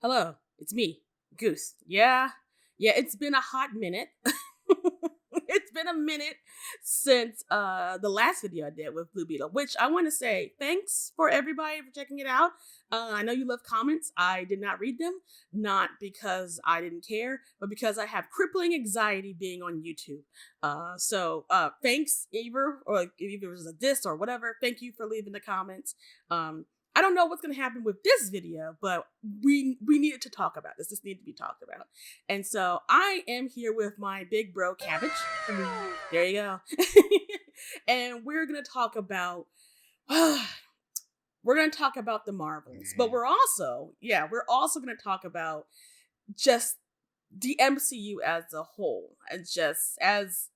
Hello, it's me, Goose. Yeah, it's been a hot minute. It's been a minute since the last video I did with Blue Beetle, which I want to say thanks for everybody for checking it out. I know you left comments. I did not read them, not because I didn't care, but because I have crippling anxiety being on YouTube. So thanks, Ever, or if it was a diss or whatever. Thank you for leaving the comments. I don't know what's going to happen with this video, but we needed to talk about this. This needed to be talked about. And so I am here with my big bro, Cabbage. There you go. And we're going to talk about the Marvels, but we're also going to talk about just the MCU as a whole, and just as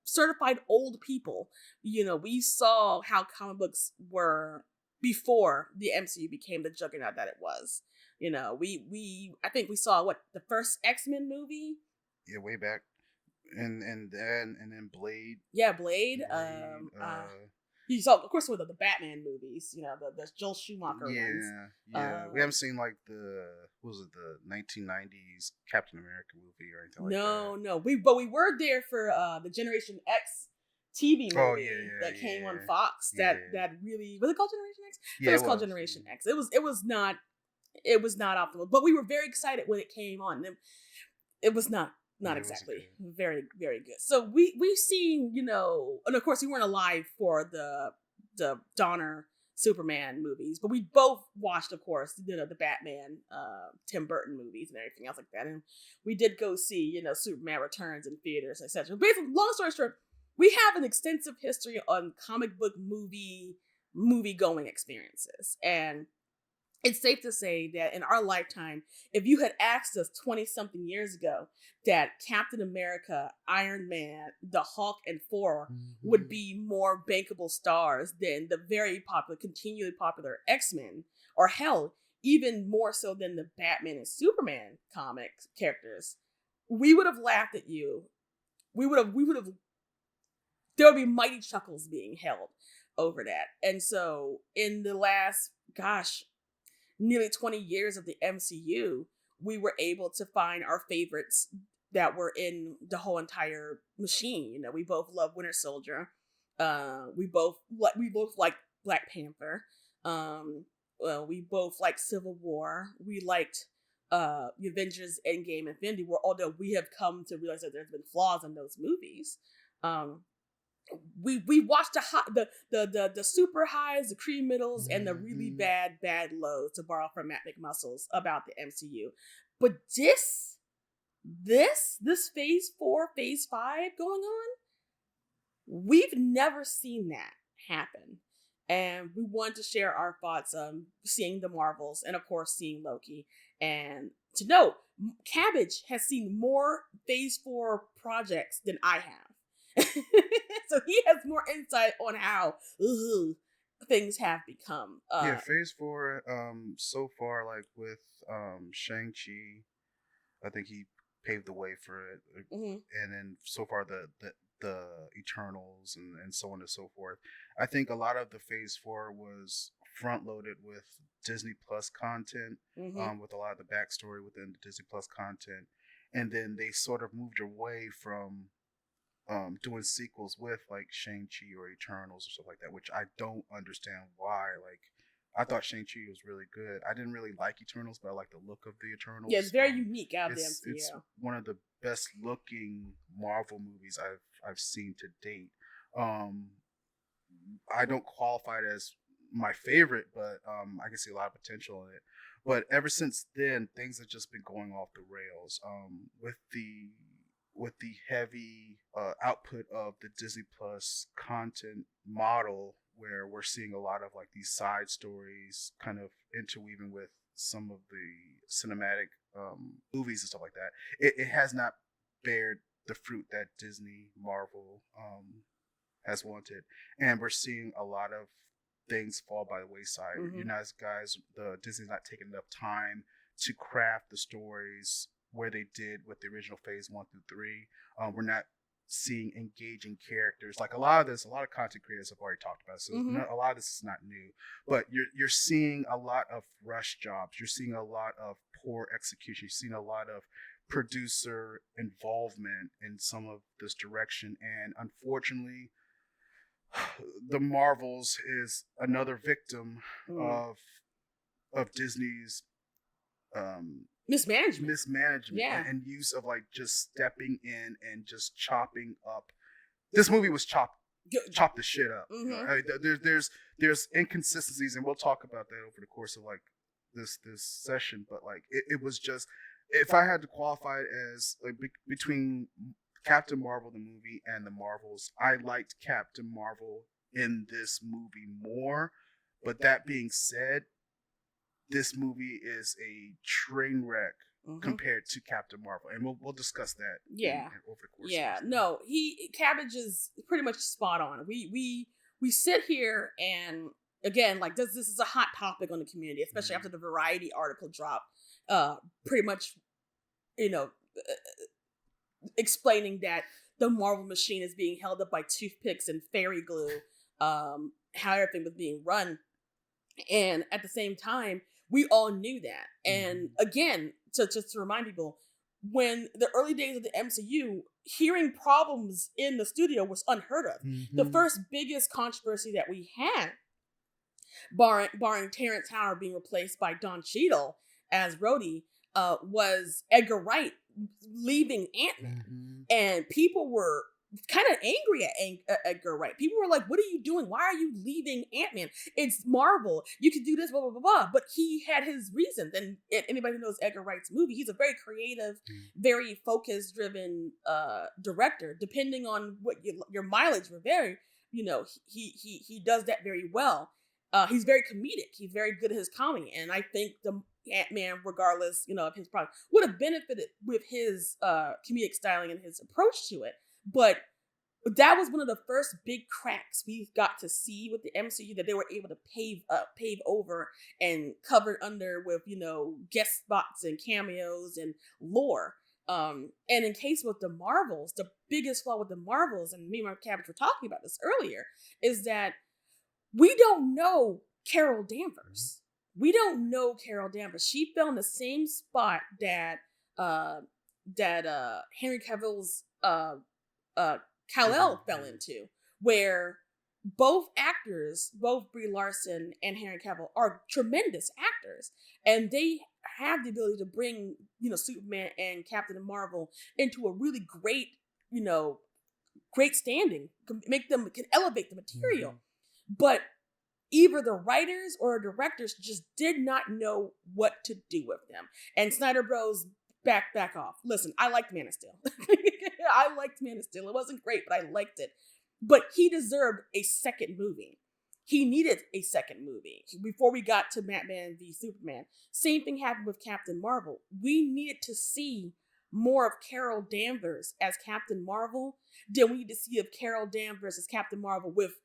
certified old people. We saw how comic books were before the MCU became the juggernaut that it was. I think we saw the first X-Men movie. Yeah, way back, and then Blade. Yeah, Blade. You saw, of course, with the Batman movies. The Joel Schumacher ones. Yeah. We haven't seen like the 1990s Captain America movie or anything like that. No. We were there for the Generation X TV movie that came on Fox. That really, was it called Generation X? Yeah, it was called Generation X. It was not optimal, but we were very excited when it came on. It was not exactly very, very good. So we've seen, and of course we weren't alive for the Donner Superman movies, but we both watched, of course, the Batman, Tim Burton movies and everything else like that. And we did go see, Superman Returns in theaters, etc. Basically, long story short, we have an extensive history on comic book movie going experiences. And it's safe to say that in our lifetime, if you had asked us 20-something years ago that Captain America, Iron Man, the Hulk, and Thor would be more bankable stars than the very popular, continually popular X-Men, or hell, even more so than the Batman and Superman comic characters, we would have laughed at you. We would have, there would be mighty chuckles being held over that. And so in the last, nearly 20 years of the MCU, we were able to find our favorites that were in the whole entire machine. We both love Winter Soldier. We both like Black Panther. We both like Civil War. We liked the Avengers Endgame, Infinity War, although we have come to realize that there's been flaws in those movies. We watched the super highs, the cream middles, and the really bad lows, to borrow from Matt McMuscles, about the MCU. But this phase 4, phase 5 going on, we've never seen that happen. And we wanted to share our thoughts on seeing the Marvels, and of course seeing Loki. And to note, Cabbage has seen more phase 4 projects than I have. So he has more insight on how things have become. Phase 4, so far, like with Shang-Chi, I think he paved the way for it. And then so far the Eternals and so on and so forth. I think a lot of the phase 4 was front loaded with Disney Plus content, with a lot of the backstory within the Disney Plus content. And then they sort of moved away from doing sequels with like Shang-Chi or Eternals or stuff like that, which I don't understand why. Like, I thought Shang-Chi was really good. I didn't really like Eternals, but I like the look of the Eternals. Yeah, it's very unique out of the MCU. It's one of the best looking Marvel movies I've seen to date. I don't qualify it as my favorite, but I can see a lot of potential in it. But ever since then, things have just been going off the rails. With the heavy output of the Disney Plus content model, where we're seeing a lot of like these side stories kind of interweaving with some of the cinematic movies and stuff like that, it has not bared the fruit that Disney Marvel has wanted. And we're seeing a lot of things fall by the wayside. Disney's not taking enough time to craft the stories where they did with the original phase 1 through 3. We're not seeing engaging characters. Like a lot of content creators have already talked about, so a lot of this is not new. But you're seeing a lot of rush jobs. You're seeing a lot of poor execution. You're seeing a lot of producer involvement in some of this direction, and unfortunately, the Marvels is another victim of Disney's mismanagement and use of like just stepping in and just chopping up. This movie was chopped the shit up. There's inconsistencies, and we'll talk about that over the course of like this session. But like it was just, if I had to qualify it as like between Captain Marvel the movie and the Marvels, I liked Captain Marvel in this movie more. But that being said, this movie is a train wreck compared to Captain Marvel, and we'll discuss that. Over the course. No, Cabbage is pretty much spot on. We sit here and again, like this is a hot topic on the community, especially after the Variety article dropped. Pretty much, explaining that the Marvel machine is being held up by toothpicks and fairy glue. How everything was being run, and at the same time, we all knew that. And again, just to remind people, when the early days of the MCU, hearing problems in the studio was unheard of. The first biggest controversy that we had, barring Terrence Howard being replaced by Don Cheadle as Rhodey, was Edgar Wright leaving Ant-Man. And people were kind of angry at Edgar Wright. People were like, what are you doing? Why are you leaving Ant-Man? It's Marvel. You can do this, blah, blah, blah, blah. But he had his reasons. And anybody who knows Edgar Wright's movie, he's a very creative, very focus-driven director. Depending on what your mileage will vary, he does that very well. He's very comedic. He's very good at his comedy. And I think the Ant-Man, regardless, of his product, would have benefited with his comedic styling and his approach to it. But that was one of the first big cracks we got to see with the MCU, that they were able to pave over and cover under with, guest spots and cameos and lore. And in case with the Marvels, the biggest flaw with the Marvels, and me and my Cabbage were talking about this earlier, is that we don't know Carol Danvers. We don't know Carol Danvers. She fell in the same spot that Henry Cavill's Kal-El fell into, where both actors, both Brie Larson and Henry Cavill, are tremendous actors, and they have the ability to bring, Superman and Captain Marvel into a really great, great standing, can elevate the material. But either the writers or directors just did not know what to do with them. And Snyder Bros back off. Listen, I liked Man of Steel. I liked Man of Steel. It wasn't great, but I liked it. But he deserved a second movie. He needed a second movie before we got to Batman v Superman. Same thing happened with Captain Marvel. We needed to see more of Carol Danvers as Captain Marvel than we need to see of Carol Danvers as Captain Marvel with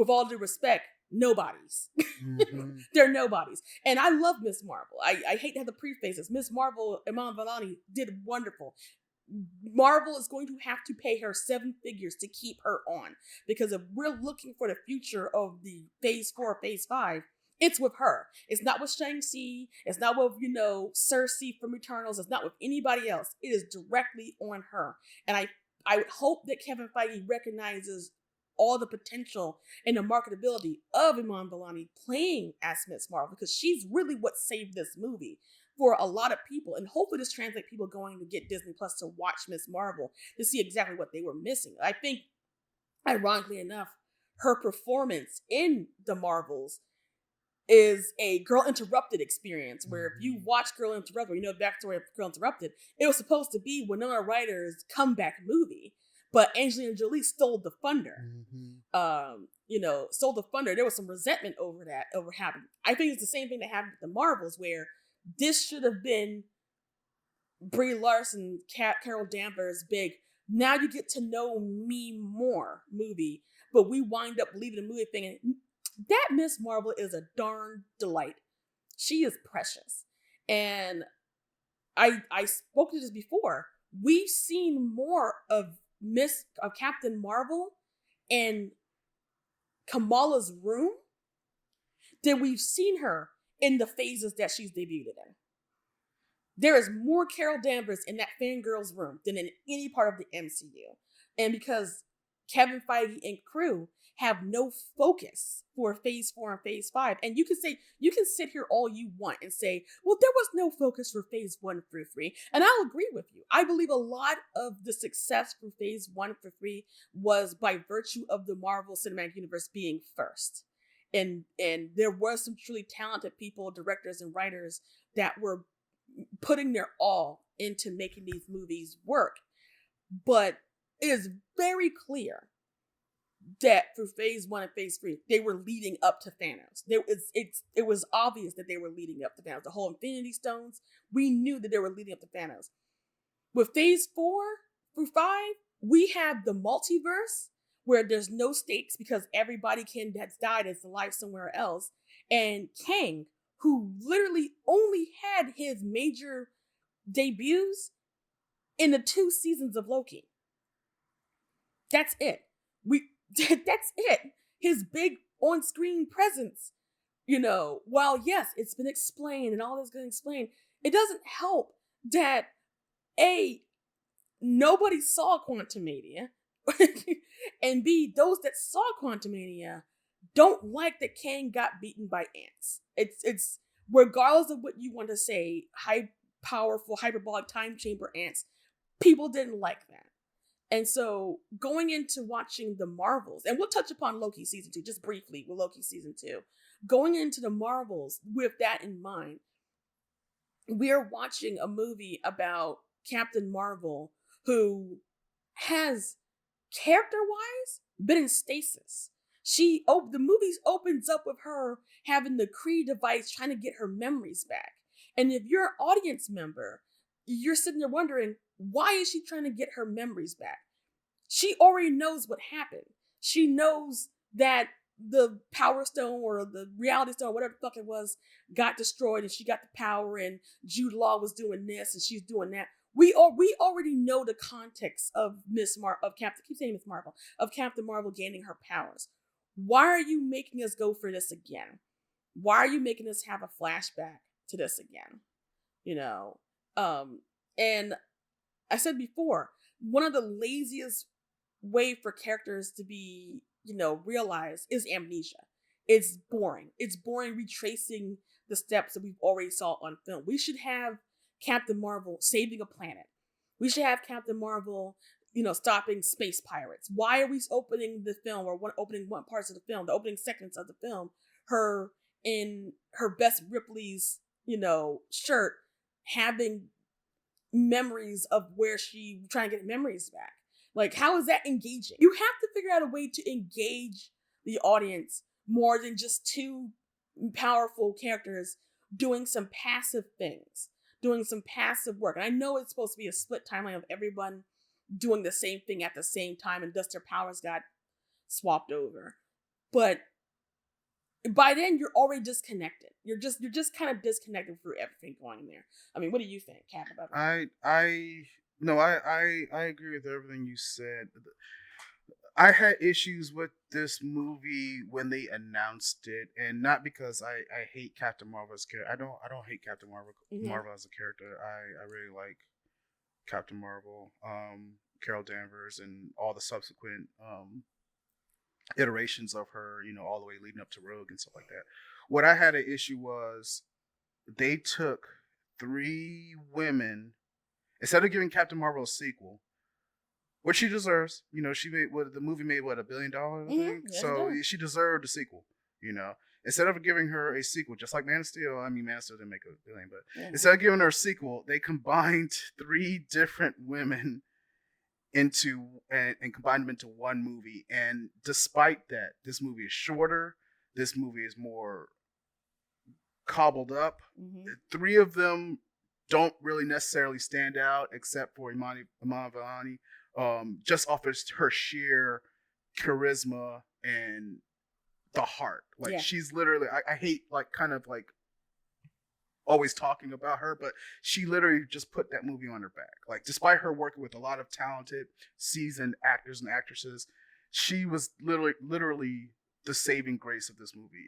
all due respect, nobodies. They're nobodies. And I love Miss Marvel. I hate to have to preface this. Miss Marvel, Iman Vellani, did wonderful. Marvel is going to have to pay her 7 figures to keep her on, because if we're looking for the future of the Phase 4, Phase 5, it's with her. It's not with Shang-Chi. It's not with, Cersei from Eternals. It's not with anybody else. It is directly on her. And I would hope that Kevin Feige recognizes all the potential and the marketability of Iman Vellani playing as Miss Marvel, because she's really what saved this movie for a lot of people. And hopefully this translates people going to get Disney Plus to watch Miss Marvel to see exactly what they were missing. I think, ironically enough, her performance in the Marvels is a Girl Interrupted experience, where if you watch Girl Interrupted, the backstory of Girl Interrupted, it was supposed to be Winona Ryder's comeback movie. But Angelina Jolie stole the thunder. Stole the thunder. There was some resentment over happening. I think it's the same thing that happened with the Marvels, where this should have been Brie Larson, Carol Danvers, big, now you get to know me more movie. But we wind up leaving the movie thinking, that Miss Marvel is a darn delight. She is precious. And I spoke to this before. We've seen more of Captain Marvel in Kamala's room than we've seen her in the phases that she's debuted in. There is more Carol Danvers in that fangirl's room than in any part of the MCU. And because Kevin Feige and crew have no focus for phase 4 and phase 5. And you can sit here all you want and say, well, there was no focus for phase 1 through 3. And I'll agree with you. I believe a lot of the success for phase 1 through 3 was by virtue of the Marvel Cinematic Universe being first. And there were some truly talented people, directors and writers that were putting their all into making these movies work. But it is very clear that for phase 1 and phase 3, they were leading up to Thanos. It was obvious that they were leading up to Thanos. The whole Infinity Stones, we knew that they were leading up to Thanos. With phase 4 through 5, we have the multiverse where there's no stakes because everybody that's died is alive somewhere else. And Kang, who literally only had his major debuts in the 2 seasons of Loki. That's it. That's it. His big on-screen presence, while yes, it's been explained and all that's been explained, it doesn't help that nobody saw Quantumania, and B, those that saw Quantumania don't like that Kang got beaten by ants. It's regardless of what you want to say, high powerful hyperbolic time chamber ants, people didn't like that. And so going into watching the Marvels, and we'll touch upon Loki season 2 just briefly with Loki season 2. Going into the Marvels with that in mind, we're watching a movie about Captain Marvel who has, character-wise, been in stasis. The movie opens up with her having the Kree device trying to get her memories back. And if you're an audience member, you're sitting there wondering, why is she trying to get her memories back? She already knows what happened. She knows that the Power Stone or the Reality Stone, whatever the fuck it was, got destroyed and she got the power and Jude Law was doing this and she's doing that. We already know the context of Captain Marvel gaining her powers. Why are you making us go for this again? Why are you making us have a flashback to this again? And I said before, one of the laziest way for characters to be, realized is amnesia. It's boring. It's boring retracing the steps that we've already saw on film. We should have Captain Marvel saving a planet. We should have Captain Marvel, stopping space pirates. Why are we opening the film or opening one parts of the film, the opening seconds of the film, her in her Bess Ripley's, shirt, having memories of where she trying to get memories back? Like, how is that engaging? You have to figure out a way to engage the audience more than just 2 powerful characters doing some passive things, doing some passive work. And I know it's supposed to be a split timeline of everyone doing the same thing at the same time and thus their powers got swapped over. But by then you're already disconnected. You're just kind of disconnected through everything going there. I mean, what do you think, Cap, about that? I agree with everything you said. I had issues with this movie when they announced it, and not because I hate Captain Marvel as a character. I don't hate Captain Marvel Marvel as a character. I really like Captain Marvel, Carol Danvers, and all the subsequent iterations of her, all the way leading up to Rogue and stuff like that. What I had an issue was they took 3 women, instead of giving Captain Marvel a sequel, which she deserves. The movie made $1 billion, I think. Yes, so she deserved a sequel. Instead of giving her a sequel, just like Man of Steel. I mean, Man of Steel didn't make $1 billion, but instead of giving her a sequel, they combined 3 different women into and combined them into one movie. And despite that, this movie is shorter. This movie is more cobbled up. 3 of them don't really necessarily stand out, except for Imani Vellani. Just off of her sheer charisma and the heart. Like, she's literally, I hate, like, kind of like always talking about her, but she literally just put that movie on her back. Like, despite her working with a lot of talented, seasoned actors and actresses, she was literally the saving grace of this movie.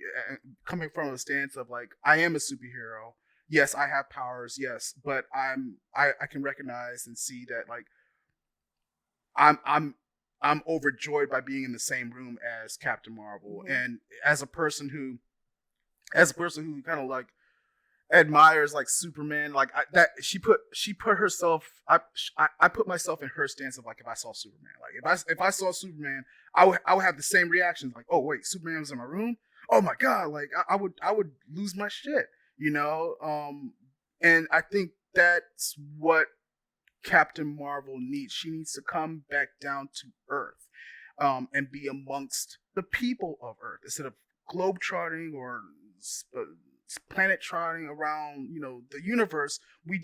Coming from a stance of like, I am a superhero. Yes, I have powers. Yes, but I can recognize and see that like I'm overjoyed by being in the same room as Captain Marvel, and as a person who kind of like admires like Superman, like she put herself. I put myself in her stance of like, if I saw Superman, like if I saw Superman, I would have the same reactions. Like, oh wait, Superman was in my room. Oh my god, like I would lose my shit, you know. And I think that's what Captain Marvel needs. She needs to come back down to Earth, and be amongst the people of Earth instead of globetrotting or planet trotting around, you know, the universe. We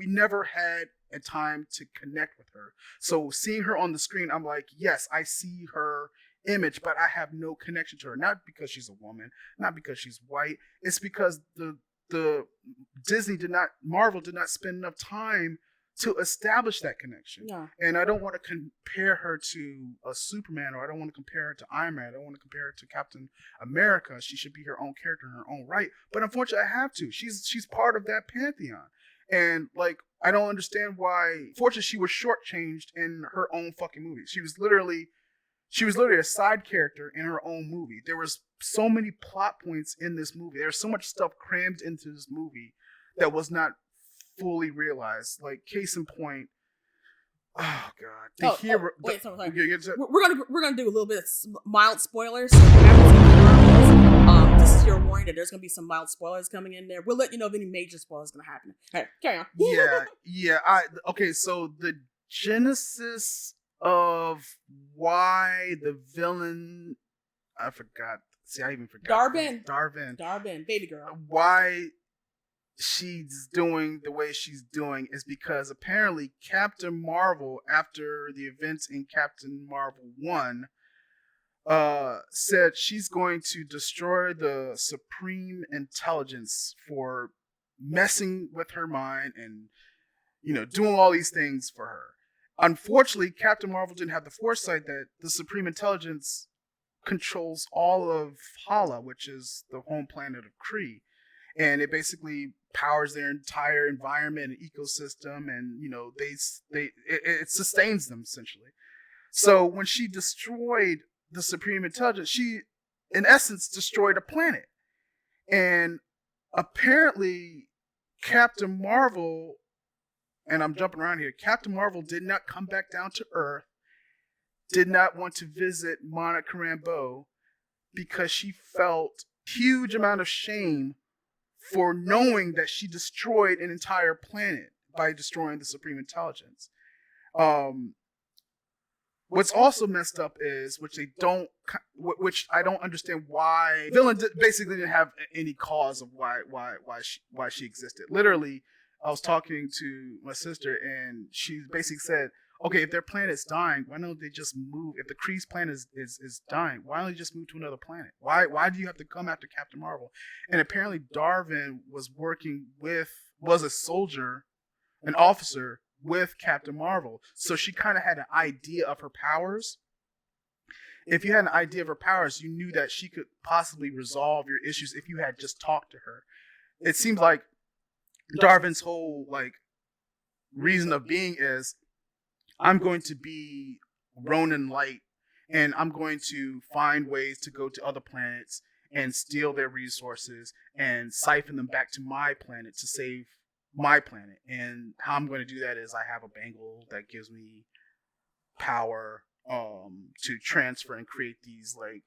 never had a time to connect with her. So seeing her on the screen, I'm like, yes, I see her image, but I have no connection to her. Not because she's a woman, not because she's white. It's because the Marvel did not spend enough time to establish that connection. Yeah. And I don't want to compare her to a Superman, or I don't want to compare her to Iron Man. I don't want to compare her to Captain America. She should be her own character in her own right. But unfortunately, I have to. She's part of that pantheon. And like, I don't understand why. Fortunately, she was shortchanged in her own fucking movie. She was literally a side character in her own movie. There was so many plot points in this movie. There's so much stuff crammed into this movie that was not fully realized. Like, case in point, oh god, wait, sorry. Okay, We're gonna do a little bit of mild spoilers. So if you haven't seen the Marvels, this is your warning that there's gonna be some mild spoilers coming in there. We'll let you know if any major spoilers gonna happen. All right, carry on. Okay. So the genesis of why the villain, I forgot. See, I even forgot. Darvin, baby girl. Why she's doing the way she's doing is because apparently Captain Marvel, after the events in Captain Marvel 1, said she's going to destroy the Supreme Intelligence for messing with her mind and, you know, doing all these things for her. Unfortunately, Captain Marvel didn't have the foresight that the Supreme Intelligence controls all of Hala, which is the home planet of Kree. And it basically powers their entire environment and ecosystem, and you know it sustains them essentially. So when she destroyed the Supreme Intelligence, she in essence destroyed a planet. And apparently Captain Marvel, and I'm jumping around here, Captain Marvel did not come back down to Earth, did not want to visit Monica Rambeau, because she felt huge amount of shame for knowing that she destroyed an entire planet by destroying the Supreme Intelligence. What's also messed up is, which I don't understand why villain basically didn't have any cause of why she existed. Literally, I was talking to my sister and she basically said, okay, if their planet's dying, why don't they just move? If the Kree's planet is dying, why don't they just move to another planet? Why do you have to come after Captain Marvel? And apparently Darvin was a soldier, an officer with Captain Marvel. So she kind of had an idea of her powers. If you had an idea of her powers, you knew that she could possibly resolve your issues if you had just talked to her. It seems like Darvin's whole like reason of being is, I'm going to be Ronin Light, and I'm going to find ways to go to other planets and steal their resources and siphon them back to my planet to save my planet. And how I'm going to do that is I have a bangle that gives me power to transfer and create these like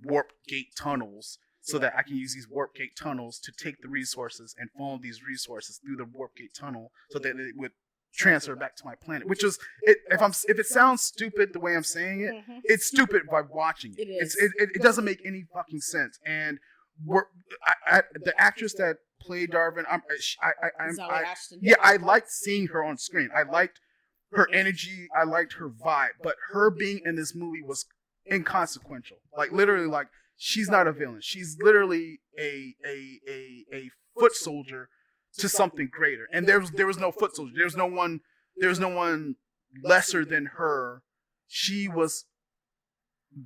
warp gate tunnels, so that I can use these warp gate tunnels to take the resources and funnel these resources through the warp gate tunnel so that it would transfer back to my planet. Which is, if it sounds stupid the way I'm saying it, it's stupid by watching it. It doesn't make any fucking sense. And the actress that played Darvin, I liked seeing her on screen. I liked her energy. I liked her vibe. But her being in this movie was inconsequential. Like literally, like she's not a villain. She's literally a foot soldier to something greater. And there was no foot soldier. There was no one lesser than her. She was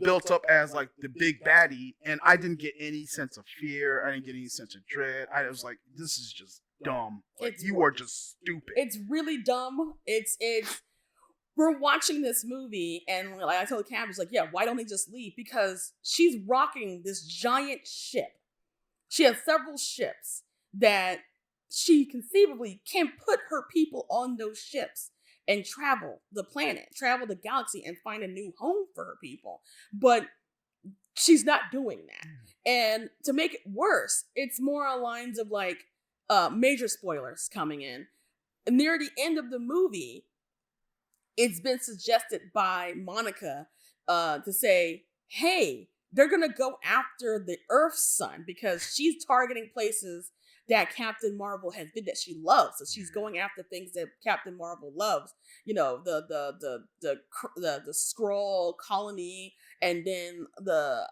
built up as like the big baddie, and I didn't get any sense of fear. I didn't get any sense of dread. I was like, this is just dumb. Like, you are just stupid. It's really dumb. It's we're watching this movie, and like I told the cabbage, like, yeah, why don't they just leave? Because she's rocking this giant ship. She has several ships that she conceivably can put her people on those ships and travel the planet, travel the galaxy, and find a new home for her people. But she's not doing that. And to make it worse, it's more on lines of like major spoilers coming in. Near the end of the movie, it's been suggested by Monica to say, hey, they're going to go after the Earth's sun because she's targeting places that Captain Marvel has been that she loves. So she's going after things that Captain Marvel loves. You know, the Skrull colony, and then the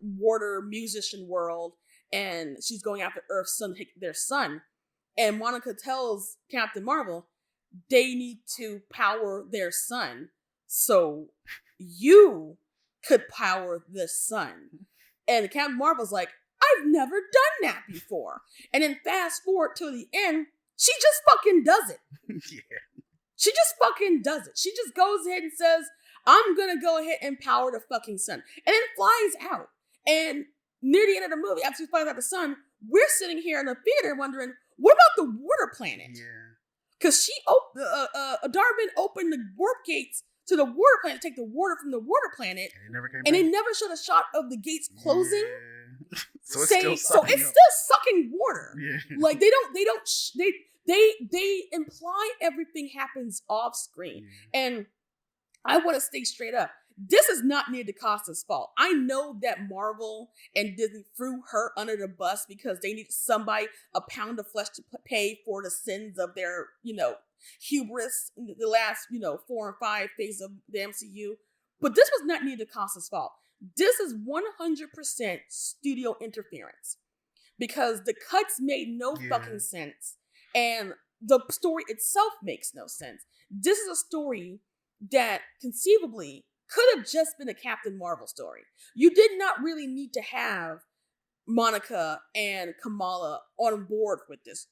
water musician world, and she's going after Earth's sun, their sun. And Monica tells Captain Marvel they need to power their sun so you could power the sun. And Captain Marvel's like, I've never done that before. And then fast forward to the end, she just fucking does it. Yeah. She just fucking does it. She just goes ahead and says, I'm gonna go ahead and power the fucking sun. And then flies out. And near the end of the movie, after she flies out the sun, we're sitting here in the theater wondering, what about the water planet? Yeah. Because Darwin opened the warp gates to the water planet to take the water from the water planet. And it never came and back. they never showed a shot of the gates closing. Yeah. So it's still sucking water. Yeah. Like they imply everything happens off screen. Yeah. And I want to stay straight up. This is not Nia DaCosta's fault. I know that Marvel and Disney threw her under the bus because they needed somebody, a pound of flesh to pay for the sins of their, hubris in the last, 4 and 5 phases of the MCU. But this was not Nia DaCosta's fault. This is 100% studio interference because the cuts made no fucking sense. And the story itself makes no sense. This is a story that conceivably could have just been a Captain Marvel story. You did not really need to have Monica and Kamala on board with this.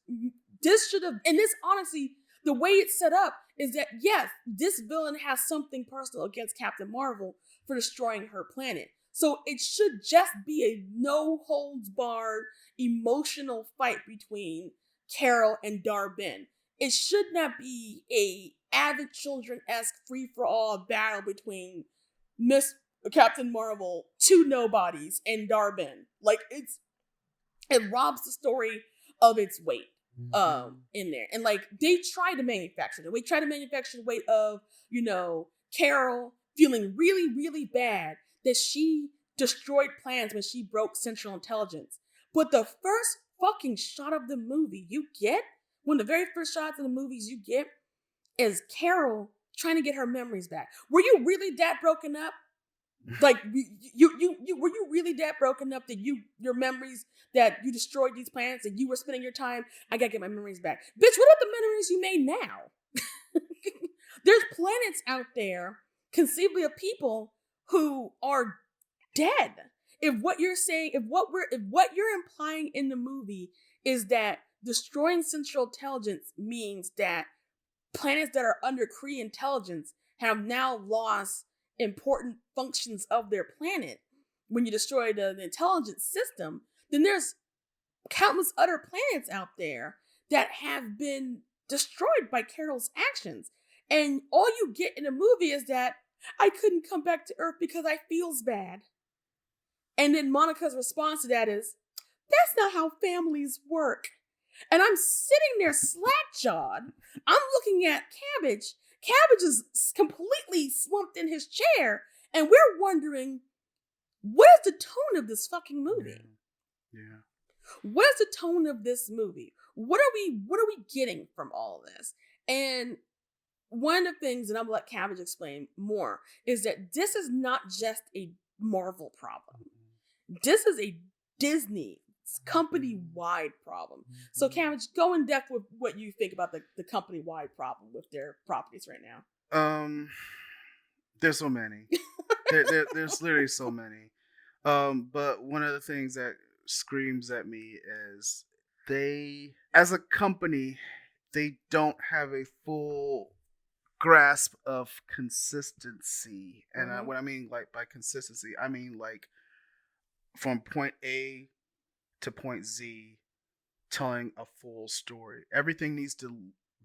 This should have, and this honestly, the way it's set up is that, yes, this villain has something personal against Captain Marvel for destroying her planet. So it should just be a no-holds-barred emotional fight between Carol and Dar-Benn. It should not be a avid children-esque free-for-all battle between Miss Captain Marvel, two nobodies, and Dar-Benn. Like, it robs the story of its weight in there. And like, they try to manufacture it. We try to manufacture the weight of, Carol feeling really, really bad that she destroyed plans when she broke Central Intelligence. But the first fucking shot of the movie you get, one of the very first shots of the movies you get, is Carol trying to get her memories back. Were you really that broken up? Like, you were you really that broken up that your memories, that you destroyed these planets and you were spending your time, I gotta get my memories back. Bitch, what about the memories you made now? There's planets out there, conceivably of people who are dead. If what you're saying, if what you're implying in the movie is that destroying Central Intelligence means that planets that are under Kree intelligence have now lost important functions of their planet when you destroy the intelligence system, then there's countless other planets out there that have been destroyed by Carol's actions. And all you get in a movie is that I couldn't come back to Earth because I feels bad. And then Monica's response to that is, that's not how families work. And I'm sitting there slack-jawed. I'm looking at Cabbage. Cabbage is completely slumped in his chair. And we're wondering, what is the tone of this fucking movie? Yeah. What is the tone of this movie? What are we getting from all of this? And one of the things, and I'm gonna let Cabbage explain more, is that this is not just a Marvel problem. This is a Disney company-wide problem. So Cam, go in depth with what you think about the company-wide problem with their properties right now. There's so many. There's literally so many. But one of the things that screams at me is they, as a company, they don't have a full grasp of consistency. And what I mean, like, by consistency, I mean like from point A to point Z, telling a full story. Everything needs to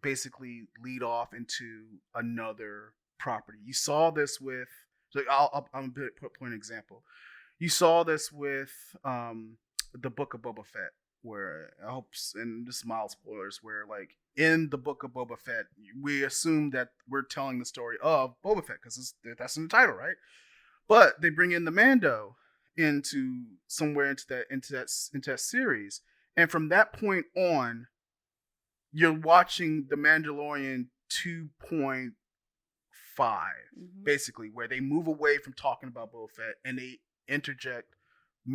basically lead off into another property. You saw this with, like, I'm gonna point an example. You saw this with the Book of Boba Fett, where I hope, and this is mild spoilers, where like in the Book of Boba Fett, we assume that we're telling the story of Boba Fett because that's in the title, right? But they bring in the Mando into somewhere into that series, and from that point on, you're watching the Mandalorian 2.5, basically, where they move away from talking about Boba Fett and they interject the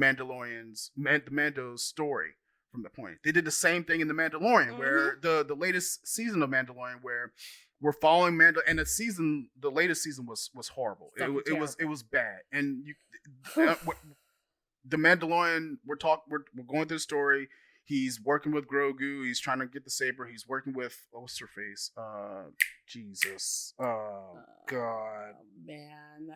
Mando's story from the point. They did the same thing in the Mandalorian, where the latest season of Mandalorian, where we're following Mando, and the latest season was horrible. It was bad, and the Mandalorian, we're going through the story. He's working with Grogu. He's trying to get the saber. He's working with, what's her face? Jesus. Oh, God. Man.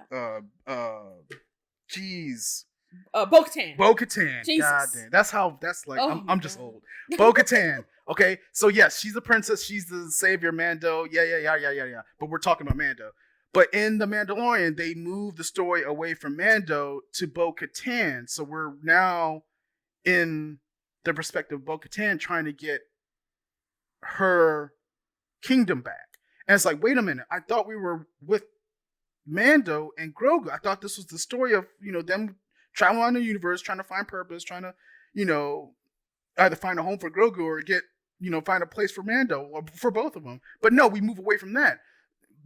Jeez. Bo-Katan. Bo-Katan. God damn. That's like, I'm just old. Bo-Katan. Okay. So yes, she's the princess. She's the savior, Mando. Yeah. But we're talking about Mando. But in The Mandalorian, they moved the story away from Mando to Bo-Katan. So we're now in the perspective of Bo-Katan trying to get her kingdom back. And it's like, wait a minute. I thought we were with Mando and Grogu. I thought this was the story of, them traveling around the universe, trying to find purpose, trying to, either find a home for Grogu or get, find a place for Mando, or for both of them. But no, we move away from that.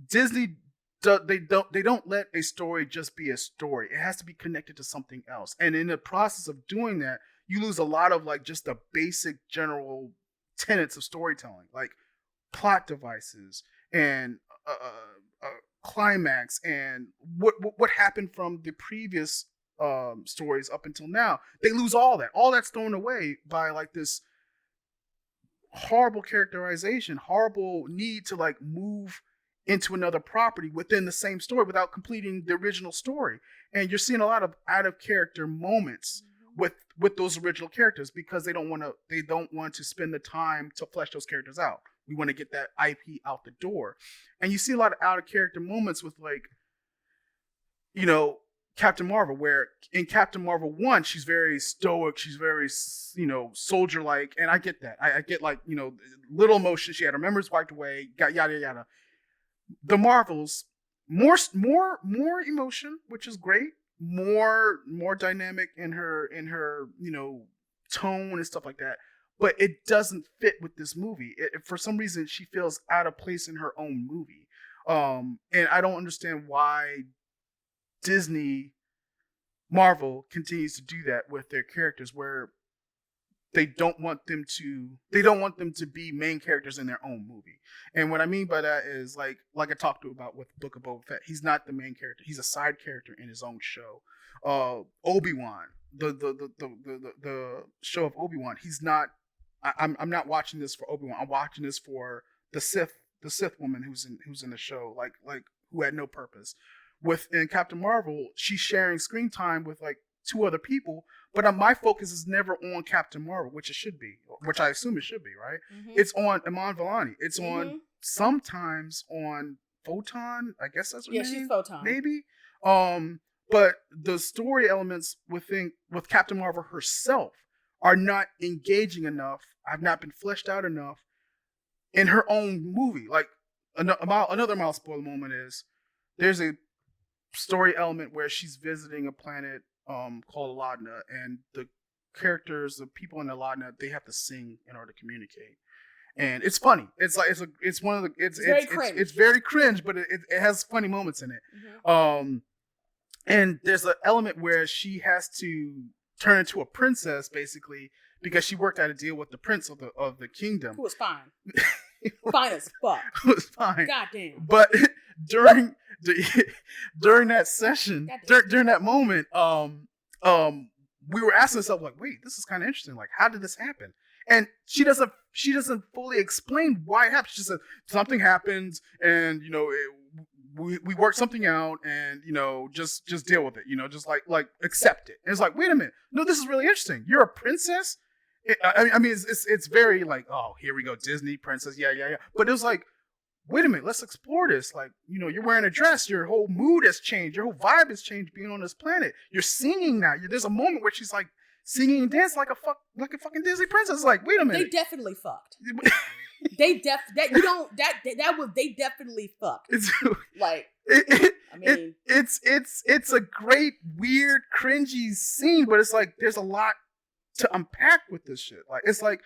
Disney, they don't let a story just be a story. It has to be connected to something else. And in the process of doing that, you lose a lot of like just the basic general tenets of storytelling, like plot devices and climax and what happened from the previous stories up until now. They lose all that. All that's thrown away by like this horrible characterization, horrible need to like move into another property within the same story without completing the original story. And you're seeing a lot of out of character moments with those original characters because they don't want to spend the time to flesh those characters out. We want to get that IP out the door. And you see a lot of out of character moments with like, Captain Marvel, where in Captain Marvel 1, she's very stoic, she's very, soldier like, and I get that. I get like, little emotion. She had her memories wiped away, got yada yada. The Marvels, more emotion, which is great. More dynamic in her tone and stuff like that, but it doesn't fit with this movie. For some reason, she feels out of place in her own movie, and I don't understand why Marvel continues to do that with their characters, where they don't want them to be main characters in their own movie. And what I mean by that is like I talked about with Book of Boba Fett, he's not the main character. He's a side character in his own show. Obi-Wan, the show of Obi-Wan, he's not. I'm not watching this for Obi-Wan. I'm watching this for the Sith woman who's in the show, like who had no purpose. In Captain Marvel, she's sharing screen time with like 2 other people, but my focus is never on Captain Marvel, which it should be, which I assume it should be, right? It's on Iman Vellani. It's on sometimes on Photon. I guess that's her name. Yeah, she's Photon. Maybe. But the story elements with Captain Marvel herself are not engaging enough. Have not been fleshed out enough in her own movie. Like another mild spoiler moment is there's a story element where she's visiting a planet called Aladna, and the people in Aladna, they have to sing in order to communicate, and it's funny. It's like it's very cringe, but it has funny moments in it. And there's an element where she has to turn into a princess basically because she worked out a deal with the prince of the kingdom. Who was fine. Fine as fuck. Who was fine. Goddamn. But during that session, during that moment, we were asking ourselves like, wait, this is kind of interesting. Like, how did this happen? And she doesn't fully explain why it happened. She said something happened, and we worked something out, and just deal with it. Just like accept it. And it's like, wait a minute, no, this is really interesting. You're a princess. I mean, it's very like, oh, here we go, Disney princess, yeah. But it was like, wait a minute, let's explore this. Like, you're wearing a dress, your whole mood has changed, your whole vibe has changed being on this planet. You're singing now. There's a moment where she's like singing and dancing like a fucking Disney princess. It's like, wait a minute, they definitely fucked. They definitely fucked. It's like, it's a great, weird, cringy scene, but it's like there's a lot to unpack with this shit. Like, it's like,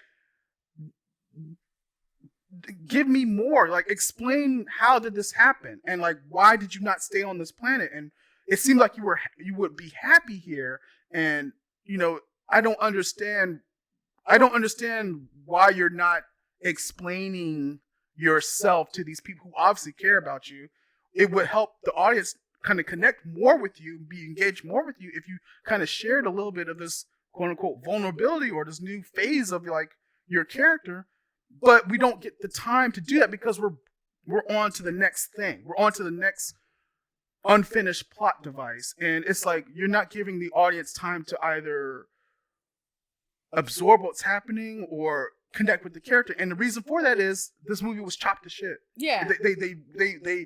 give me more. Like, explain how did this happen, and like, why did you not stay on this planet? And it seemed like you would be happy here, and I don't understand why you're not explaining yourself to these people who obviously care about you. It would help the audience kind of connect more with you, be engaged more with you, if you kind of shared a little bit of this quote unquote vulnerability or this new phase of like your character. But we don't get the time to do that because we're on to the next thing. We're on to the next unfinished plot device. And it's like you're not giving the audience time to either absorb what's happening or connect with the character. And the reason for that is this movie was chopped to shit. Yeah. They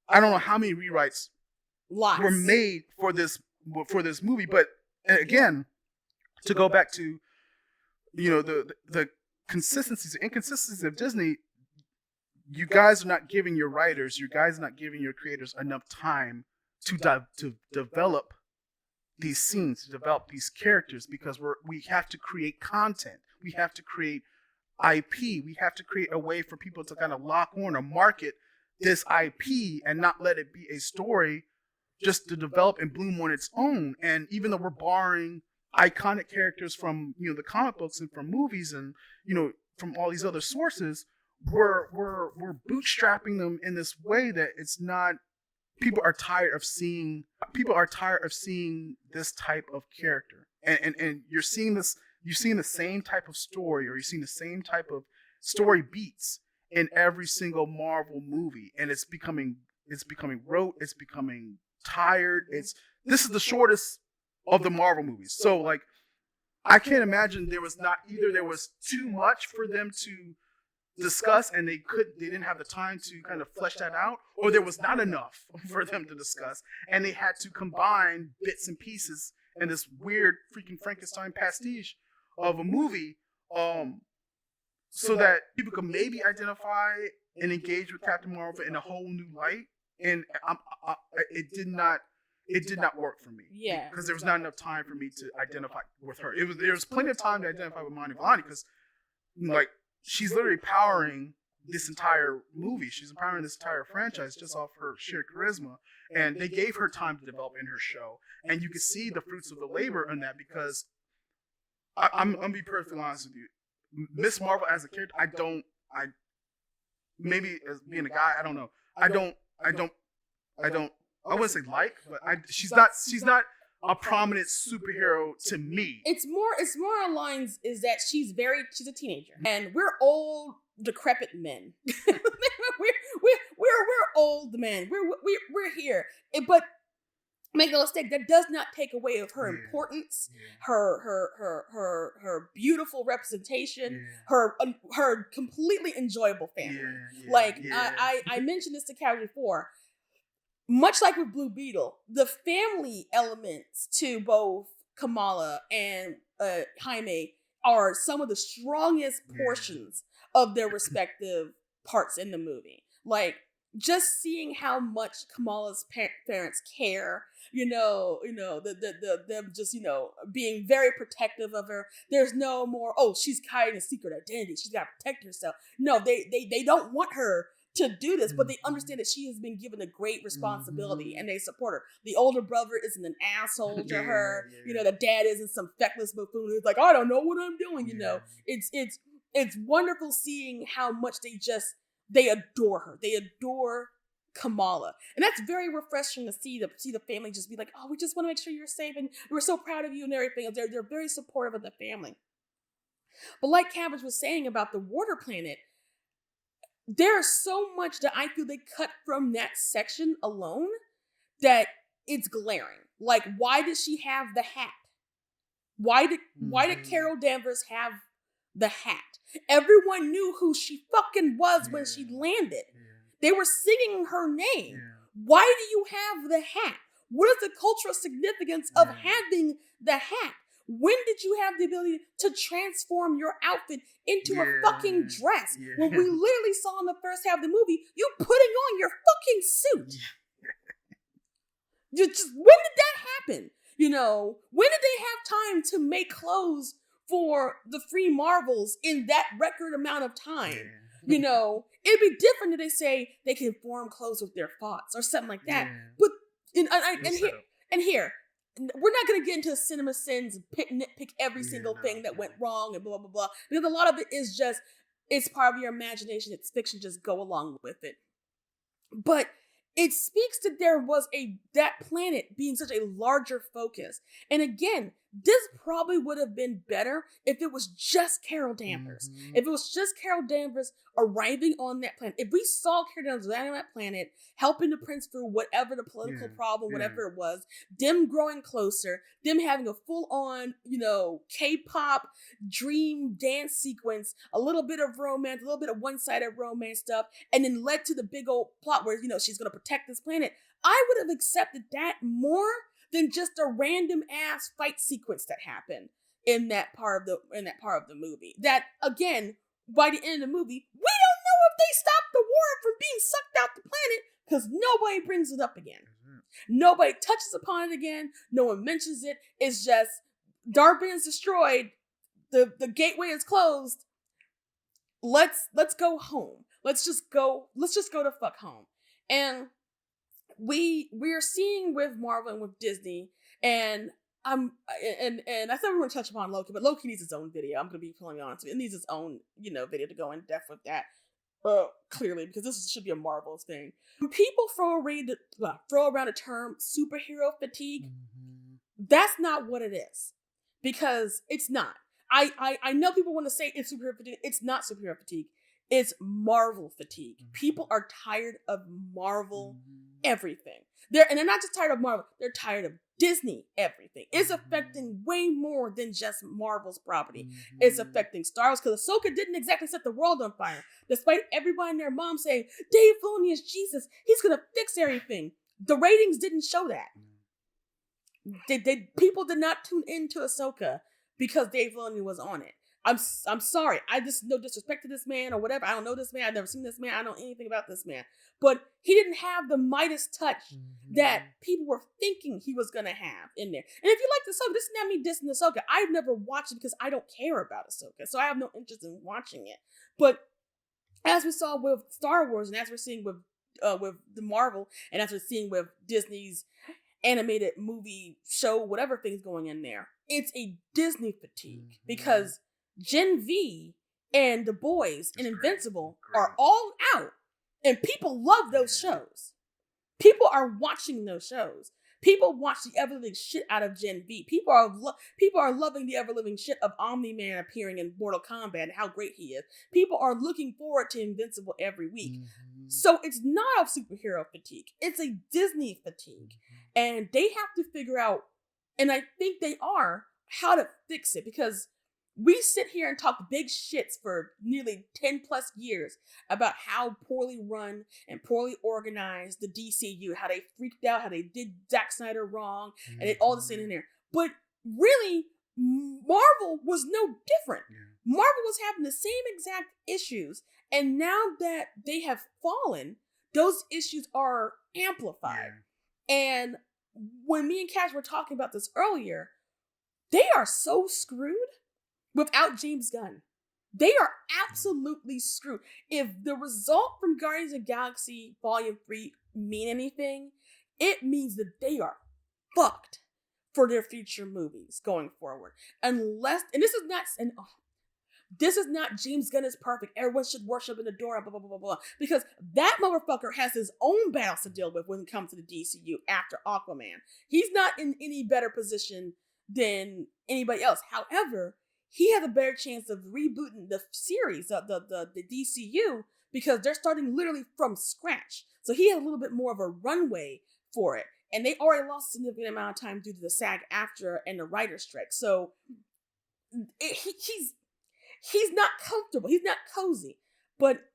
I don't know how many rewrites were made for this movie. But again, to go back to the consistencies and inconsistencies of Disney, you guys are not giving your writers, you guys are not giving your creators enough time to develop these scenes, to develop these characters, because we have to create content, we have to create IP, we have to create a way for people to kind of lock on or market this IP and not let it be a story just to develop and bloom on its own. And even though we're borrowing iconic characters from the comic books and from movies and from all these other sources, we're bootstrapping them in this way that it's not. People are tired of seeing this type of character, and you're seeing the same type of story, or you're seeing the same type of story beats in every single Marvel movie, and it's becoming rote, it's becoming tired. This is the shortest of the Marvel movies. So like, I can't imagine there was too much for them to discuss and they didn't have the time to kind of flesh that out, or there was not enough for them to discuss and they had to combine bits and pieces in this weird freaking Frankenstein pastiche of a movie, so that people could maybe identify and engage with Captain Marvel in a whole new light. And it did not work for me. Yeah. Because there was not enough time for me to identify with her. There was plenty of time to identify with Monty Vallani, because like, she's literally powering this entire movie. She's powering this entire franchise just off her sheer charisma. And they gave her time to develop in her show. And you can see the fruits of the labor in that, because I'm going to be perfectly honest with you. Miss Marvel as a character, maybe as being a guy, I don't know. I wouldn't say like, but she's not a prominent superhero to me. It's more on lines is that she's a teenager, and we're old, decrepit men. we're old men. We're here, but make no mistake, that does not take away of her importance, her beautiful representation, her completely enjoyable family. I mentioned this to Carrie before. Much like with Blue Beetle, the family elements to both Kamala and Jaime are some of the strongest portions of their respective parts in the movie. Like, just seeing how much Kamala's parents care, them just, being very protective of her. There's no more, she's hiding a secret identity, she's got to protect herself. No, they don't want her to do this, but they understand that she has been given a great responsibility and they support her. The older brother isn't an asshole to her. You know, the dad isn't some feckless buffoon who's like, I don't know what I'm doing. You know, it's wonderful seeing how much they adore her. They adore Kamala, and that's very refreshing to see the family just be like, oh, we just want to make sure you're safe, and we're so proud of you and everything. They're very supportive of the family. But like Cabbage was saying about the water planet, there's so much that I feel they cut from that section alone that it's glaring. Like, why does she have the hat? Why did Carol Danvers have the hat? Everyone knew who she fucking was when she landed. They were singing her name. Why do you have the hat? What is the cultural significance of having the hat? When did you have the ability to transform your outfit into a fucking dress? When we literally saw in the first half of the movie, you putting on your fucking suit. When did that happen? You know, when did they have time to make clothes for the Free Marvels in that record amount of time? You know, it'd be different if they say they can form clothes with their thoughts or something like that. But here, we're not going to get into cinema sins and nitpick every single thing that went wrong and blah, blah, blah. Because a lot of it is just, it's part of your imagination. It's fiction. Just go along with it. But it speaks to that planet being such a larger focus. And again, this probably would have been better if it was just Carol Danvers. If it was just Carol Danvers arriving on that planet. If we saw Carol Danvers landing on that planet, helping the prince through whatever the political problem, whatever it was, them growing closer, them having a full-on, you know, K-pop dream dance sequence, a little bit of romance, a little bit of one-sided romance stuff, and then led to the big old plot where, you know, she's going to protect this planet. I would have accepted that more than just a random ass fight sequence that happened in that part of the movie. That, again, by the end of the movie, we don't know if they stopped the war from being sucked out the planet because nobody brings it up again. Nobody touches upon it again. No one mentions it. It's just Darwin is destroyed. The gateway is closed. Let's go home. Let's just go to fuck home. And we're seeing with Marvel and with Disney, and I thought we were going to touch upon Loki, but Loki needs its own video. I'm going to be fully honest with you. It needs its own, you know, video to go in depth with that. Clearly, because this should be a Marvel thing. When people throw around a term superhero fatigue, that's not what it is. Because it's not. I know people want to say it's superhero fatigue. It's not superhero fatigue. It's Marvel fatigue. People are tired of Marvel everything. They're not just tired of Marvel. They're tired of Disney everything. It's affecting way more than just Marvel's property. It's affecting Star Wars, because Ahsoka didn't exactly set the world on fire. Despite everybody and their mom saying, Dave Filoni is Jesus. He's going to fix everything. The ratings didn't show that. People did not tune into Ahsoka because Dave Filoni was on it. I'm sorry. I just, no disrespect to this man or whatever. I don't know this man. I've never seen this man. I don't know anything about this man. But he didn't have the Midas touch that people were thinking he was going to have in there. And if you like Ahsoka, this is not me dissing Ahsoka. I've never watched it because I don't care about Ahsoka. So I have no interest in watching it. But as we saw with Star Wars, and as we're seeing with the Marvel, and as we're seeing with Disney's animated movie show, whatever thing's going in there, it's a Disney fatigue because Gen V and The Boys and Invincible are all out, and people love those shows. People are watching those shows. People watch the ever-living shit out of Gen V. People are loving the ever-living shit of Omni-Man appearing in Mortal Kombat and how great he is. People are looking forward to Invincible every week. So it's not a superhero fatigue. It's a Disney fatigue. And they have to figure out, and I think they are, how to fix it, because we sit here and talk big shits for nearly 10 plus years about how poorly run and poorly organized the DCU, how they freaked out, how they did Zack Snyder wrong, and it all this in there. But really, Marvel was no different. Marvel was having the same exact issues, and now that they have fallen, those issues are amplified. And when me and Cash were talking about this earlier, they are so screwed without James Gunn. they are absolutely screwed. If the result from Guardians of the Galaxy Volume 3 mean anything, it means that they are fucked for their future movies going forward. Unless, and this is not James Gunn is perfect. Everyone should worship and adore him, blah, blah, blah, blah, blah. Because that motherfucker has his own battles to deal with when it comes to the DCU after Aquaman. He's not in any better position than anybody else. However, he has a better chance of rebooting the series, the DCU, because they're starting literally from scratch. So he has a little bit more of a runway for it. And they already lost a significant amount of time due to the SAG-AFTRA and the writer's strike. So he's not comfortable. He's not cozy. But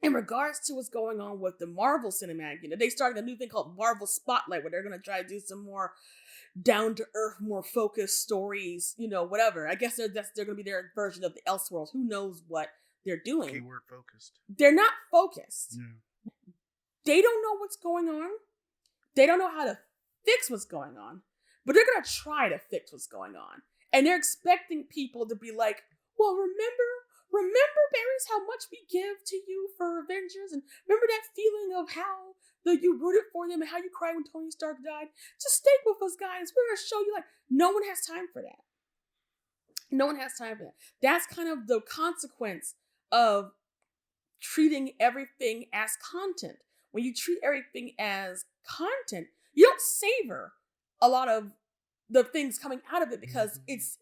in regards to what's going on with the Marvel Cinematic Universe, they started a new thing called Marvel Spotlight, where they're going to try to do some more down-to-earth, more focused stories, whatever. I guess they're going to be their version of the Elseworlds. Who knows what they're doing. Keyword focused. They're not focused. Yeah. They don't know what's going on. They don't know how to fix what's going on. But they're going to try to fix what's going on. And they're expecting people to be like, well, remember, Barry's, how much we give to you for Avengers? And remember that feeling of how you rooted for them and how you cried when Tony Stark died? Just stay with us, guys. We're going to show you. No one has time for that. No one has time for that. That's kind of the consequence of treating everything as content. When you treat everything as content, you don't savor a lot of the things coming out of it because it's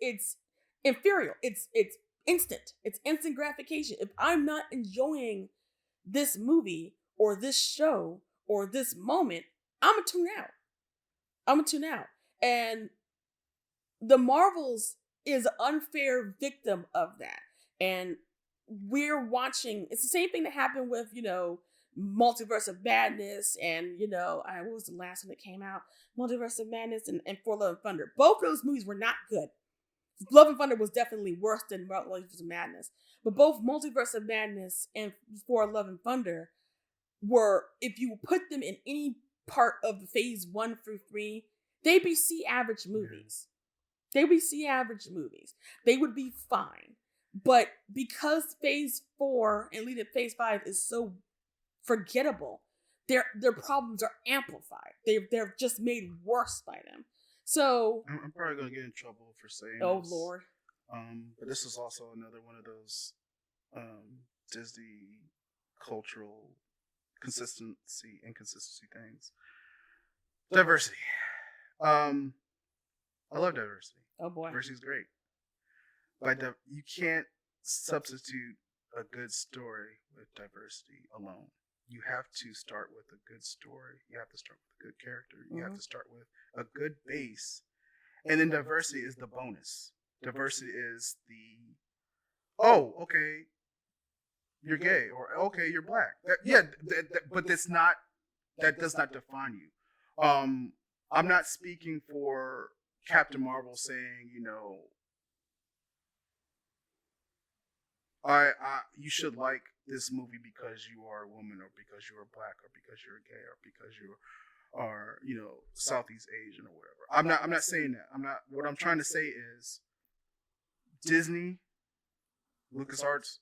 inferior. It's instant. It's instant gratification. If I'm not enjoying this movie or this show or this moment, I'm gonna tune out. And the Marvels is an unfair victim of that. And we're watching, it's the same thing that happened with, Multiverse of Madness and, what was the last one that came out? Multiverse of Madness and For Love and Thunder. Both of those movies were not good. Love and Thunder was definitely worse than Multiverse of Madness. But both Multiverse of Madness and For Love and Thunder were, if you put them in any part of the phase 1 through 3, they'd be C-average movies. They would be C-average movies. They would be fine. But because phase 4 and leading to phase 5 is so forgettable, their problems are amplified. They're just made worse by them. So I'm probably gonna get in trouble for saying oh this. Lord. But this is also another one of those Disney cultural inconsistency things. Diversity. I love diversity. Oh boy. Diversity is great. But you can't substitute a good story with diversity alone. You have to start with a good story. You have to start with a good character. You have to start with a good base. And then diversity is the bonus. Diversity is okay, you're gay, or okay, you're black. But that does not define you. I'm not speaking for Captain Marvel saying, you should like this movie because you are a woman, or because you are black, or because you're gay, or because you are, Southeast Asian or whatever. I'm not saying that. What I'm trying to say is Disney, LucasArts,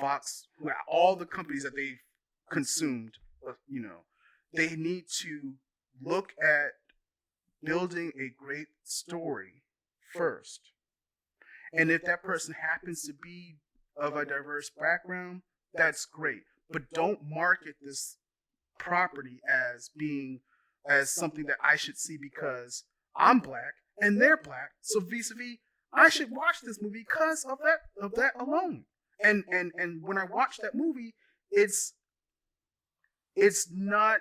Fox, all the companies that they've consumed, they need to look at building a great story first. And if that person happens to be of a diverse background, that's great. But don't market this property as something that I should see because I'm black and they're black. So vis-a-vis, I should watch this movie because of that alone. And when I watch that movie, it's not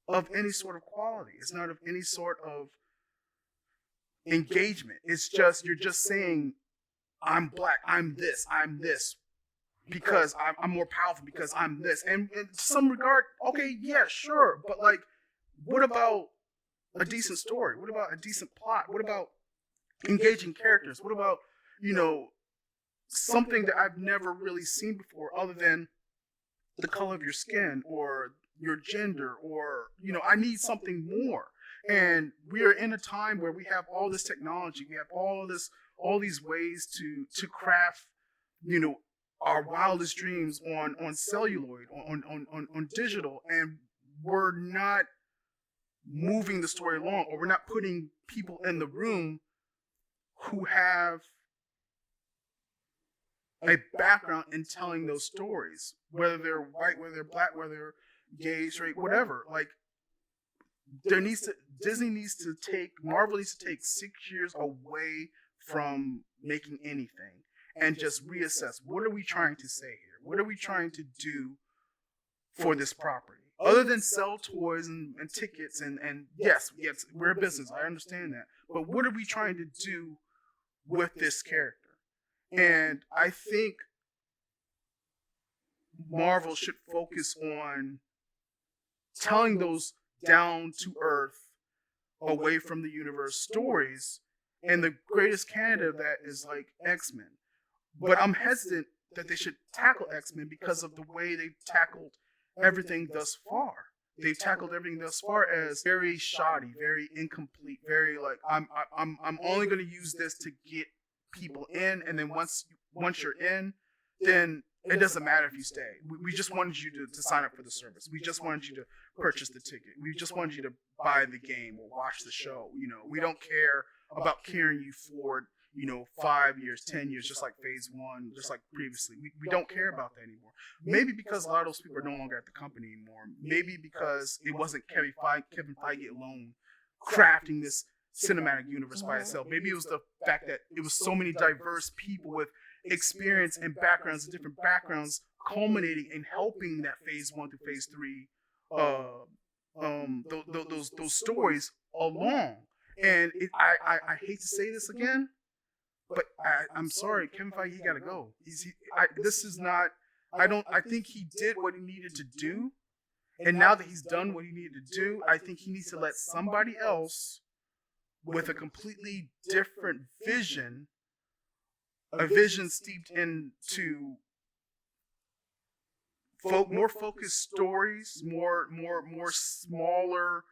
of any sort of quality. It's not of any sort of engagement. It's just, you're just saying, I'm black, I'm this, because I'm more powerful, because I'm this. And in some regard, okay, yeah, sure. But what about a decent story? What about a decent plot? What about engaging characters? What about, something that I've never really seen before other than the color of your skin or your gender, or, I need something more. And we are in a time where we have all this technology. We have all these ways to craft our wildest dreams on celluloid, on digital, and we're not moving the story along, or we're not putting people in the room who have a background in telling those stories, whether they're white, whether they're black, whether they're gay, straight, whatever. Like, Marvel needs to take 6 years away from making anything and just reassess, what are we trying to say here? What are we trying to do for this property? Other than sell toys and tickets and yes, we're a business, I understand that. But what are we trying to do with this character? And I think Marvel should focus on telling those down to earth, away from the universe stories. And the greatest candidate of that is like X-Men. But I'm hesitant that they should tackle X-Men because of the way they've tackled everything thus far. They've tackled everything thus far as very shoddy, very incomplete, very like I'm only going to use this to get people in, and then once you're in, then it doesn't matter if you stay. We just wanted you to sign up for the service. We just wanted you to purchase the ticket. We just wanted you to buy the game or watch the show. We don't care about carrying you forward, 5 years, 10 years, just like phase one, just like previously. We don't care about that anymore. Maybe because a lot of those people are no longer at the company anymore. Maybe because it wasn't Kevin Feige alone crafting this cinematic universe by itself. Maybe it was the fact that it was so many diverse people with experience and backgrounds, and different backgrounds, culminating in helping that phase 1 through phase 3, those stories along. And I hate to say this again, but I'm sorry, Kevin Feige, he gotta go. I think he did what he needed to do, and now that he's done what he needed to do, I think he needs to let somebody else with a completely different vision, a vision steeped into more focused stories, more smaller,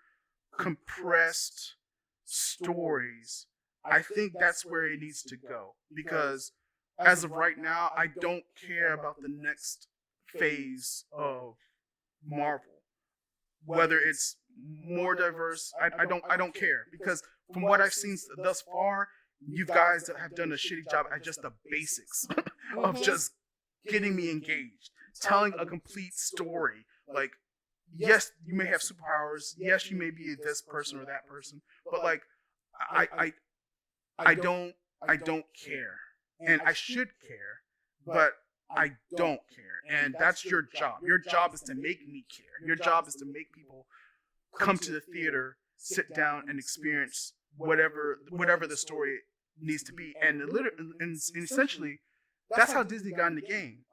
compressed stories. I think that's where it needs to go, because as of right now, I don't care about the next phase of Marvel, whether it's more diverse. I don't care, because from what I've seen thus far, you guys have done a shitty job at just the basics of just getting me engaged, telling a complete story. Like, yes, you may have superpowers. Yes, you may be this person or that person, but like, I don't care, and I should care, but I don't care. And that's your job. Your job is to make me care. Your job is to make people come to the theater, sit down, and experience whatever the story needs to be. And essentially, that's how Disney got in the game.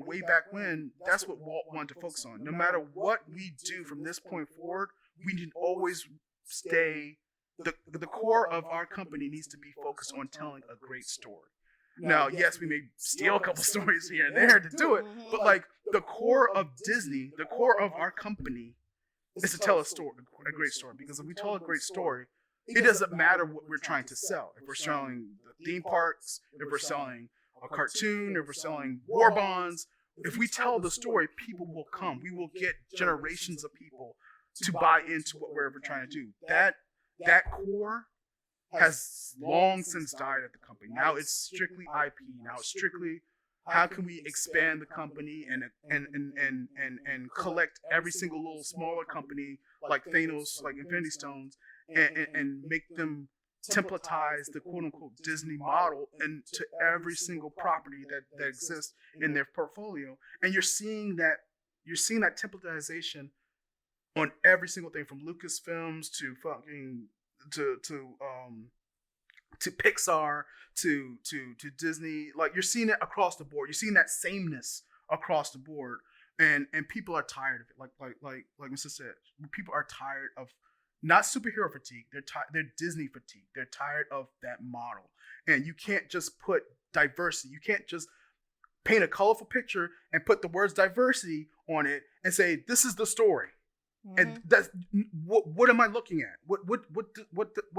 Way back when, that's what Walt wanted to focus on. No matter what we do from this point forward, we need to always stay. The core of our company needs to be focused on telling a great story. Now, yes, we may steal a couple stories here and there to do it, but like, the core of Disney, the core of our company, is to tell a great story. Because if we tell a great story, it doesn't matter what we're trying to sell. If we're selling the theme parks, if we're selling a cartoon, if we're selling war bonds, if we tell the story, people will come. We will get generations of people to buy into what we're trying to do. That core has long since died at the company. Now it's strictly IP. Now it's strictly, how can we expand the company and collect every single little smaller company like Thanos, like Infinity Stones, and make them templatize the quote unquote Disney model into every single property that exists in their portfolio. And you're seeing that templatization on every single thing, from Lucasfilms to fucking to Pixar to Disney. Like, you're seeing it across the board. You're seeing that sameness across the board, and people are tired of it. Like Mr. said, people are tired of not superhero fatigue. They're Disney fatigue. They're tired of that model, and you can't just put diversity. You can't just paint a colorful picture and put the words diversity on it and say this is the story. And that's what am I looking at? What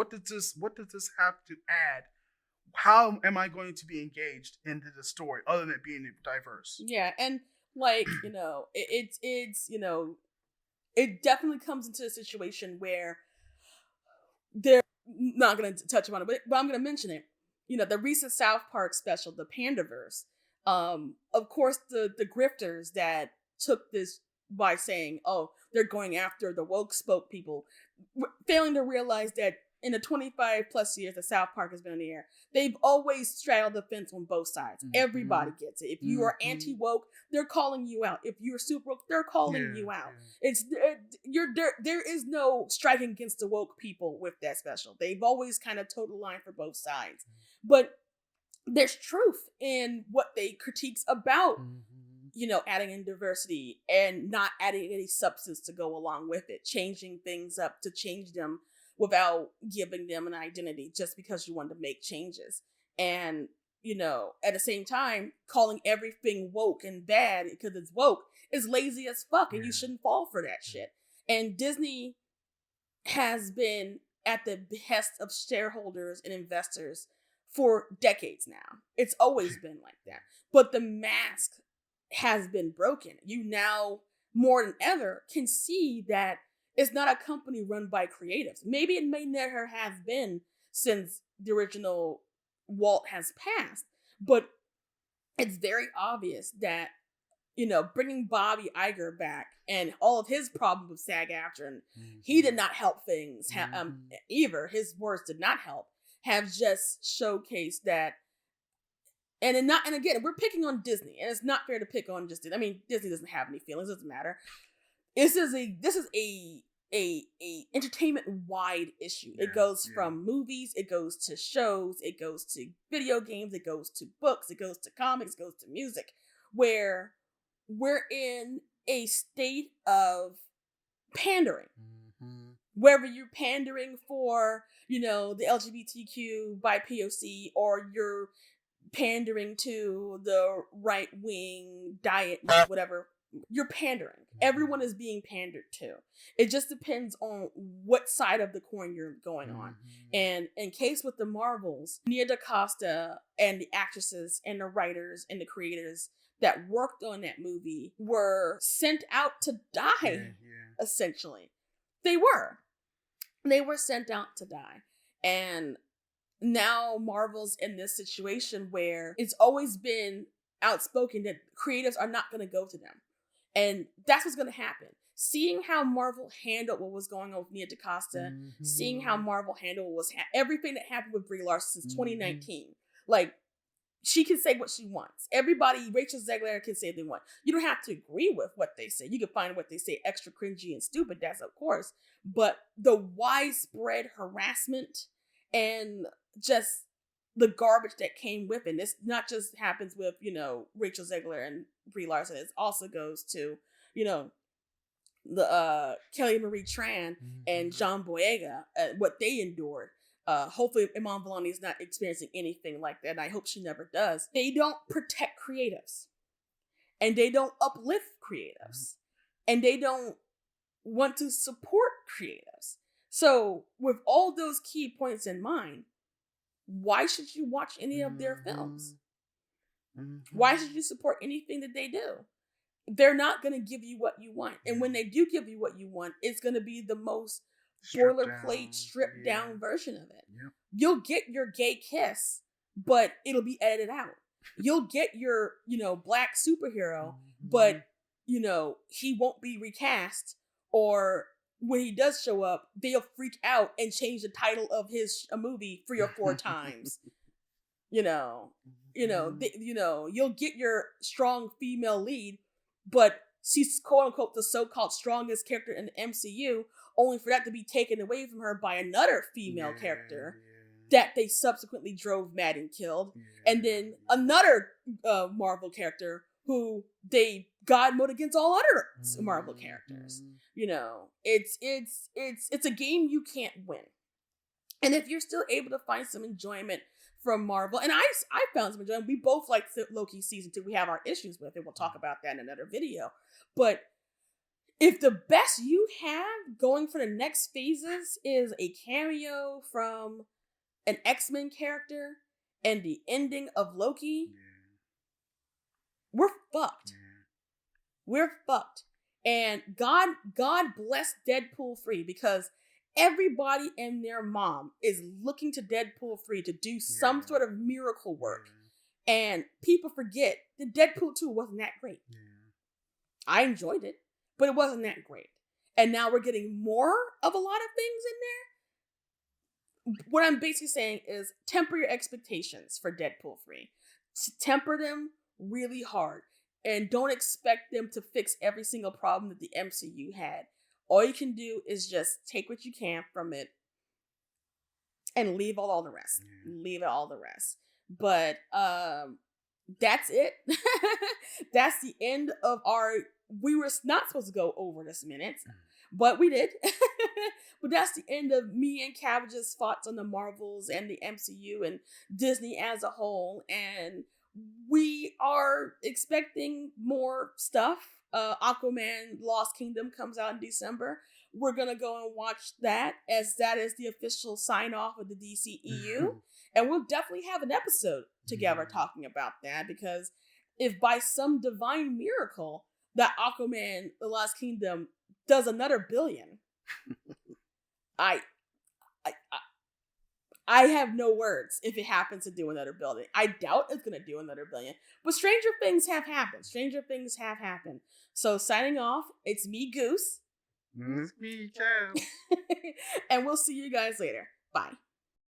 does this have to add how am I going to be engaged into the story other than being diverse? Yeah, and like, it's it definitely comes into a situation where they're not going to touch upon it, but I'm going to mention it. The recent South Park special, the Pandaverse. Of course, the grifters that took this by saying, "Oh, they're going after the woke spoke people," failing to realize that in the 25 plus years that South Park has been on the air, they've always straddled the fence on both sides. Mm-hmm. Everybody gets it. If you are anti-woke, they're calling you out. If you're super woke, they're calling you out. Yeah. It's there is no striking against the woke people with that special. They've always kind of toed the line for both sides. But there's truth in what they critiques about, adding in diversity and not adding any substance to go along with it, changing things up to change them without giving them an identity just because you want to make changes. And, at the same time, calling everything woke and bad because it's woke is lazy as fuck, and you shouldn't fall for that shit. And Disney has been at the behest of shareholders and investors for decades now. It's always been like that. But the mask has been broken. You now, more than ever, can see that it's not a company run by creatives. Maybe it may never have been since the original Walt has passed. But it's very obvious that, bringing Bobby Iger back and all of his problems with SAG-AFTRA, and he did not help things either. His words did not help. Have just showcased that, and again, we're picking on Disney, and it's not fair to pick on just Disney. I mean, Disney doesn't have any feelings; it doesn't matter. This is a entertainment wide issue. It goes from movies, it goes to shows, it goes to video games, it goes to books, it goes to comics, it goes to music, where we're in a state of pandering. Whether you're pandering for, the LGBTQ by POC, or you're pandering to the right-wing diet, whatever, you're pandering. Everyone is being pandered to. It just depends on what side of the coin you're going on. And in case with the Marvels, Nia DaCosta and the actresses and the writers and the creators that worked on that movie were sent out to die, essentially. They were sent out to die. And now Marvel's in this situation where it's always been outspoken that creatives are not going to go to them. And that's what's going to happen. Seeing how Marvel handled what was going on with Nia DaCosta, seeing how Marvel handled everything that happened with Brie Larson since 2019. Like, she can say what she wants. Everybody, Rachel Zegler can say what they want. You don't have to agree with what they say. You can find what they say extra cringy and stupid, that's of course. But the widespread harassment and just the garbage that came with it. This not just happens with, Rachel Zegler and Brie Larson. It also goes to, the Kelly Marie Tran and John Boyega, what they endured. Hopefully Iman Vellani is not experiencing anything like that, and I hope she never does. They don't protect creatives, and they don't uplift creatives, and they don't want to support creatives. So with all those key points in mind, why should you watch any of their films? Why should you support anything that they do? They're not going to give you what you want. And when they do give you what you want, it's going to be the most boilerplate, stripped down version of it. Yep. You'll get your gay kiss, but it'll be edited out. You'll get your, black superhero, but, he won't be recast, or when he does show up, they'll freak out and change the title of his movie 3 or 4 times. You'll get your strong female lead, but she's quote unquote the so-called strongest character in the MCU, only for that to be taken away from her by another female character that they subsequently drove mad and killed. And then another Marvel character who they God mode against all other Marvel characters. It's a game you can't win. And if you're still able to find some enjoyment from Marvel, and I found some enjoyment. We both like Loki season 2. We have our issues with it. We'll talk about that in another video. But if the best you have going for the next phases is a cameo from an X-Men character and the ending of Loki, Yeah. we're fucked. Yeah. We're fucked. And God bless Deadpool 3 because everybody and their mom is looking to Deadpool 3 to do some sort of miracle work. Yeah. And people forget that Deadpool 2 wasn't that great. Yeah. I enjoyed it, but it wasn't that great. And now we're getting more of a lot of things in there. What I'm basically saying is temper your expectations for Deadpool 3. Temper them really hard. And don't expect them to fix every single problem that the MCU had. All you can do is just take what you can from it and leave all the rest. Yeah. Leave all the rest. But that's it. That's the end of our... We were not supposed to go over this minute, but we did. But that's the end of me and Cabbage's thoughts on the Marvels and the MCU and Disney as a whole. And we are expecting more stuff. Aquaman Lost Kingdom comes out in December. We're going to go and watch that, as that is the official sign-off of the DCEU. And we'll definitely have an episode together talking about that, because if by some divine miracle that Aquaman The Lost Kingdom does another billion, I have no words if it happens to do another billion. I doubt it's going to do another billion. But stranger things have happened. Stranger things have happened. So signing off, it's me, Goose. It's me, Cab. And we'll see you guys later. Bye.